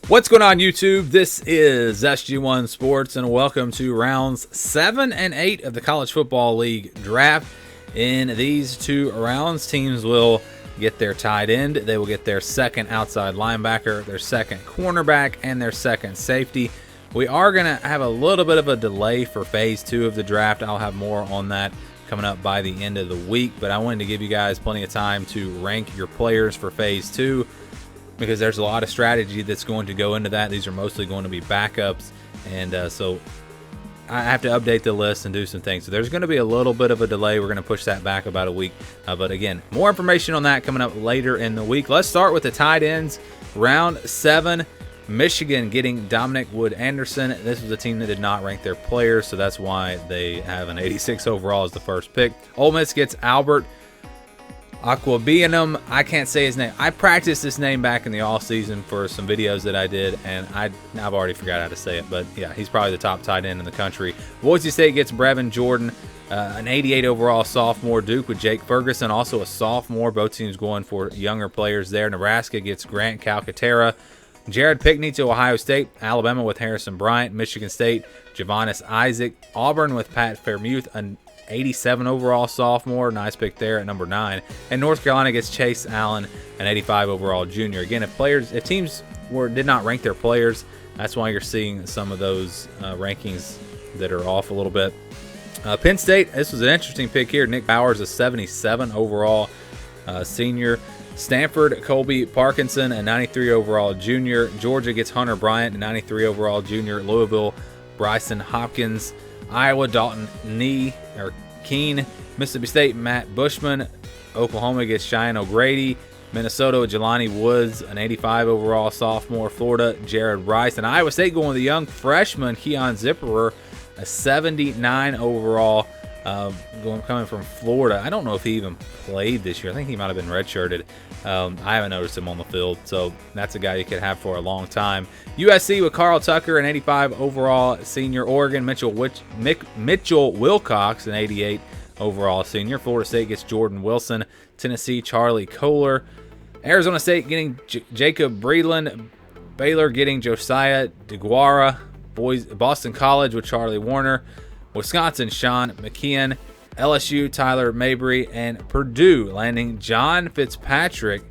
What's going on, YouTube? This is SG1 Sports, and welcome to rounds 7 and 8 of the College Football League draft. In these two rounds, teams will get their tight end, they will get their second outside linebacker, their second cornerback, and their second safety. We are going to have a little bit of a delay for phase 2 of the draft. I'll have more on that coming up by the end of the week, but I wanted to give you guys plenty of time to rank your players for phase 2. Because there's a lot of strategy that's going to go into that. These are mostly going to be backups, and so I have to update the list and do some things. So there's going to be a little bit of a delay. We're going to push that back about a week. But again, more information on that coming up later in the week. Let's start with the tight ends. Round 7, Michigan getting Dominic Wood-Anderson. This was a team that did not rank their players, so that's why they have an 86 overall as the first pick. Ole Miss gets Albert Aquabianum. I can't say his name. I practiced this name back in the off season for some videos that I did, and I've already forgot how to say it. But yeah, he's probably the top tight end in the country. Boise State gets Brevin Jordan, an 88 overall sophomore. Duke with Jake Ferguson, also a sophomore. Both teams going for younger players there. Nebraska gets Grant Calcaterra. Jared Pickney to Ohio State. Alabama with Harrison Bryant. Michigan State, Javonis Isaac. Auburn with Pat Fairmuth, an 87 overall sophomore. Nice pick there at number 9. And North Carolina gets Chase Allen, an 85 overall junior. Again, if teams did not rank their players, that's why you're seeing some of those rankings that are off a little bit. Penn State, this was an interesting pick here. Nick Bowers, a 77 overall senior. Stanford, Colby Parkinson, a 93 overall junior. Georgia gets Hunter Bryant, a 93 overall junior. Louisville, Bryson Hopkins. Iowa, Dalton Keene. Mississippi State, Matt Bushman. Oklahoma gets Cheyenne O'Grady. Minnesota, Jelani Woods, an 85 overall sophomore. Florida, Jared Rice. And Iowa State going with the young freshman, Keon Zipperer, a 79 overall, coming from Florida. I don't know if he even played this year. I think he might have been redshirted. I haven't noticed him on the field, so that's a guy you could have for a long time. USC with Carl Tucker, an 85 overall senior. Oregon, Mitchell Wilcox, an 88 overall senior. Florida State gets Jordan Wilson. Tennessee, Charlie Kohler. Arizona State getting Jacob Breeland. Baylor getting Josiah DeGuara. Boston College with Charlie Warner. Wisconsin, Sean McKeon. LSU, Tyler Mabry. And Purdue landing John Fitzpatrick,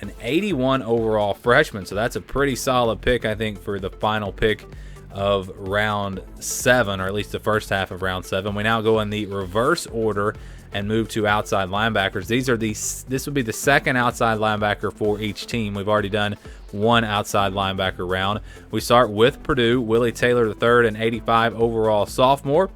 an 81 overall freshman. So that's a pretty solid pick, I think, for the final pick of round 7, or at least the first half of round 7. We now go in the reverse order and move to outside linebackers. This would be the second outside linebacker for each team. We've already done one outside linebacker round. We start with Purdue, Willie Taylor III, an 85 overall sophomore.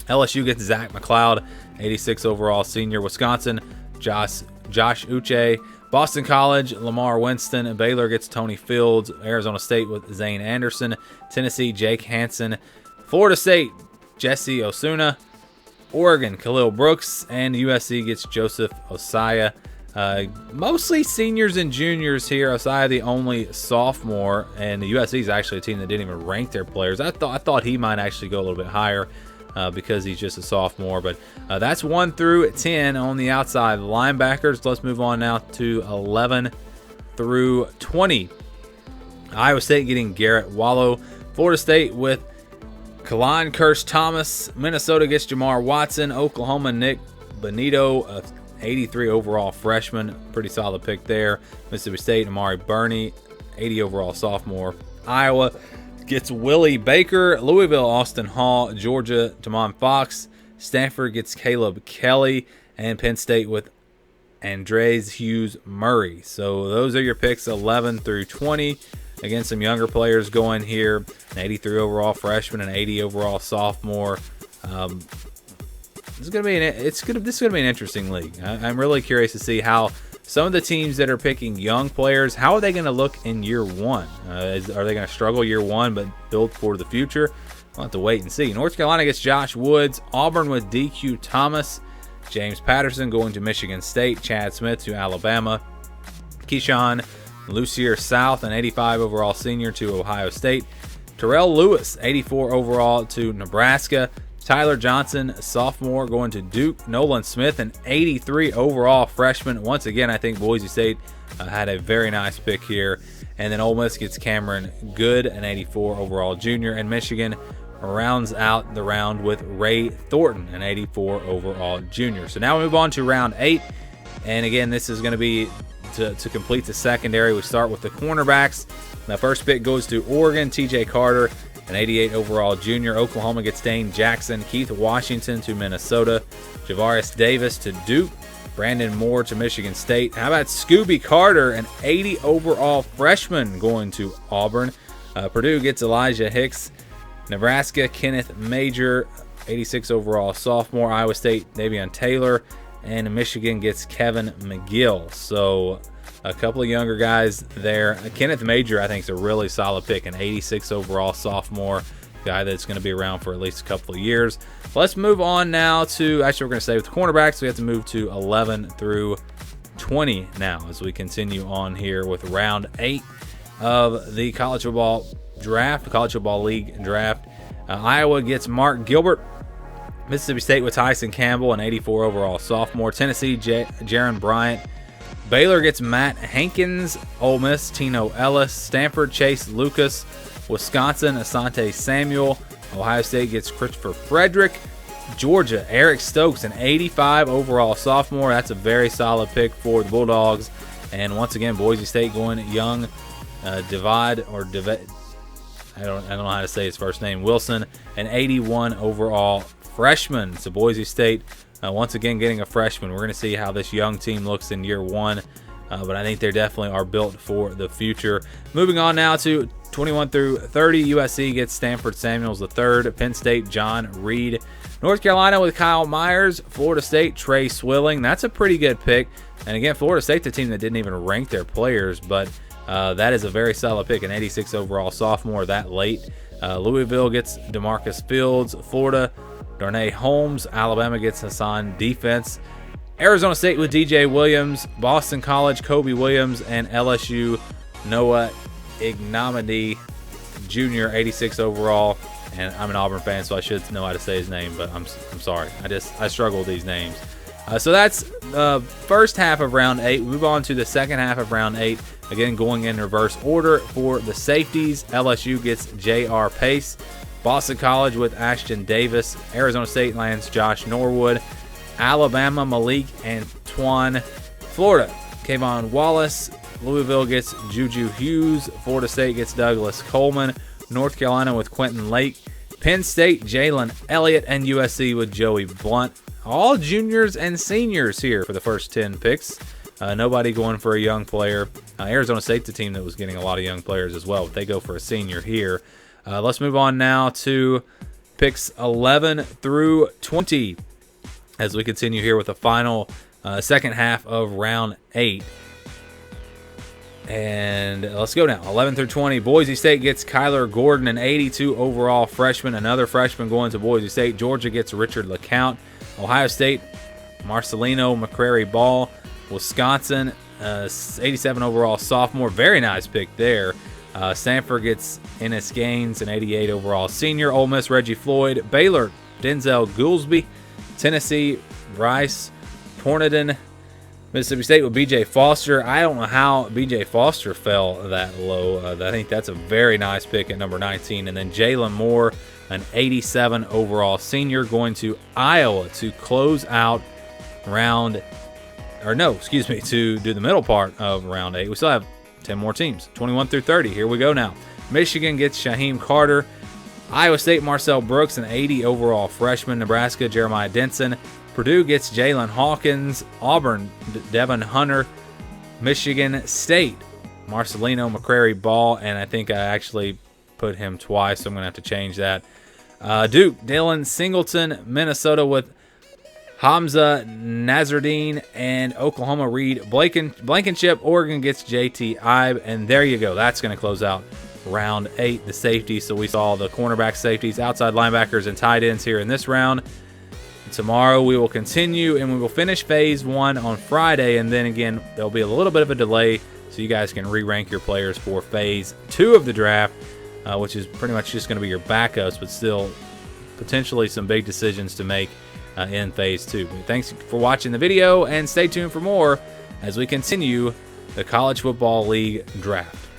LSU gets Zach McLeod, 86 overall senior. Wisconsin, Josh Uche. Boston College, Lamar Winston. And Baylor gets Tony Fields. Arizona State with Zane Anderson. Tennessee, Jake Hansen. Florida State, Jesse Osuna. Oregon, Khalil Brooks. And USC gets Joseph Osaya. Mostly seniors and juniors here. Osaya, the only sophomore. And the USC is actually a team that didn't even rank their players. I thought he might actually go a little bit higher because he's just a sophomore. But that's 1 through 10 on the outside linebackers. Let's move on now to 11 through 20. Iowa State getting Garrett Wallow. Florida State with Kalon Kirsch Thomas. Minnesota gets Jamar Watson. Oklahoma, Nick Benito, a 83 overall freshman. Pretty solid pick there. Mississippi State, Amari Burney, 80 overall sophomore. Iowa gets Willie Baker. Louisville, Austin Hall. Georgia, Damon Fox. Stanford gets Caleb Kelly. And Penn State with Andres Hughes Murray. So those are your picks 11 through 20. Again, some younger players going here. An 83 overall freshman, an 80 overall sophomore. This is going to be an interesting league. I'm really curious to see how some of the teams that are picking young players, how are they going to look in year 1? Are they going to struggle year 1 but build for the future? We'll have to wait and see. North Carolina gets Josh Woods. Auburn with DQ Thomas. James Patterson going to Michigan State. Chad Smith to Alabama. Keyshawn Lucier South, an 85 overall senior, to Ohio State. Terrell Lewis, 84 overall, to Nebraska. Tyler Johnson, sophomore, going to Duke. Nolan Smith, an 83 overall freshman. Once again, I think Boise State had a very nice pick here. And then Ole Miss gets Cameron Good, an 84 overall junior. And Michigan rounds out the round with Ray Thornton, an 84 overall junior. So now we move on to round 8. And again, this is going to be to complete the secondary. We start with the cornerbacks. The first pick goes to Oregon, TJ Carter, an 88 overall junior. Oklahoma gets Dane Jackson. Keith Washington to Minnesota. Javaris Davis to Duke. Brandon Moore to Michigan State. How about Scooby Carter, an 80 overall freshman, going to Auburn. Purdue gets Elijah Hicks. Nebraska, Kenneth Major, 86 overall sophomore. Iowa State, Davion Taylor. And Michigan gets Kevin McGill. So a couple of younger guys there. Kenneth Major, I think, is a really solid pick, an 86 overall sophomore, guy that's going to be around for at least a couple of years. Let's move on now to, actually, we're going to stay with the cornerbacks. We have to move to 11 through 20 now as we continue on here with round 8 of the college football draft, the College Football League draft. Iowa gets Mark Gilbert. Mississippi State with Tyson Campbell, an 84 overall sophomore. Tennessee, Jaron Bryant. Baylor gets Matt Hankins. Ole Miss, Tino Ellis. Stanford, Chase Lucas. Wisconsin, Asante Samuel. Ohio State gets Christopher Frederick. Georgia, Eric Stokes, an 85 overall sophomore. That's a very solid pick for the Bulldogs. And once again, Boise State going young. I don't know how to say his first name. Wilson, an 81 overall freshman. So Boise State, once again, getting a freshman. We're going to see how this young team looks in year one. But I think they definitely are built for the future. Moving on now to 21 through 30. USC gets Stanford Samuels III. Penn State, John Reed. North Carolina with Kyle Myers. Florida State, Trey Swilling. That's a pretty good pick. And again, Florida State's a team that didn't even rank their players, but that is a very solid pick, an 86 overall sophomore that late. Louisville gets DeMarcus Fields. Florida, Darnay Holmes. Alabama gets Hassan Defense. Arizona State with DJ Williams. Boston College, Kobe Williams. And LSU, Noah Ignomedy Jr., 86 overall. And I'm an Auburn fan, so I should know how to say his name, but I'm sorry. I struggle with these names. So that's the first half of round 8. We move on to the second half of round 8. Again, going in reverse order for the safeties. LSU gets J.R. Pace. Boston College with Ashton Davis. Arizona State lands Josh Norwood. Alabama, Malik Antoine. Florida, Kayvon Wallace. Louisville gets Juju Hughes. Florida State gets Douglas Coleman. North Carolina with Quentin Lake. Penn State, Jalen Elliott. And USC with Joey Blunt. All juniors and seniors here for the first 10 picks. Nobody going for a young player. Arizona State's a team that was getting a lot of young players as well, but they go for a senior here. Let's move on now to picks 11 through 20 as we continue here with the final second half of round 8. And let's go now. 11 through 20. Boise State gets Kyler Gordon, an 82 overall freshman. Another freshman going to Boise State. Georgia gets Richard LeCount. Ohio State, Marcelino McCrary Ball. Wisconsin, 87 overall sophomore. Very nice pick there. Stanford gets Ennis Gaines, an 88 overall senior. Ole Miss, Reggie Floyd. Baylor, Denzel Goolsby. Tennessee, Bryce Tornadon. Mississippi State with B.J. Foster. I don't know how B.J. Foster fell that low. I think that's a very nice pick at number 19. And then Jalen Moore, an 87 overall senior, going to Iowa to close out to do the middle part of round 8. We still have 10 more teams, 21 through 30. Here we go now. Michigan gets Shaheem Carter. Iowa State, Marcel Brooks, an 80 overall freshman. Nebraska, Jeremiah Denson. Purdue gets Jalen Hawkins. Auburn, Devin Hunter. Michigan State, Marcelino McCrary Ball, and I think I actually put him twice, so I'm going to have to change that. Duke, Dylan Singleton. Minnesota with Hamza Nazardine. And Oklahoma, Reed Blankenship. Oregon gets JT Ibe, and there you go. That's going to close out round 8, the safety. So we saw the cornerback, safeties, outside linebackers, and tight ends here in this round. Tomorrow we will continue, and we will finish phase 1 on Friday, and then again there'll be a little bit of a delay so you guys can re-rank your players for phase 2 of the draft, which is pretty much just going to be your backups, but still potentially some big decisions to make in Phase 2. Thanks for watching the video, and stay tuned for more as we continue the College Football League draft.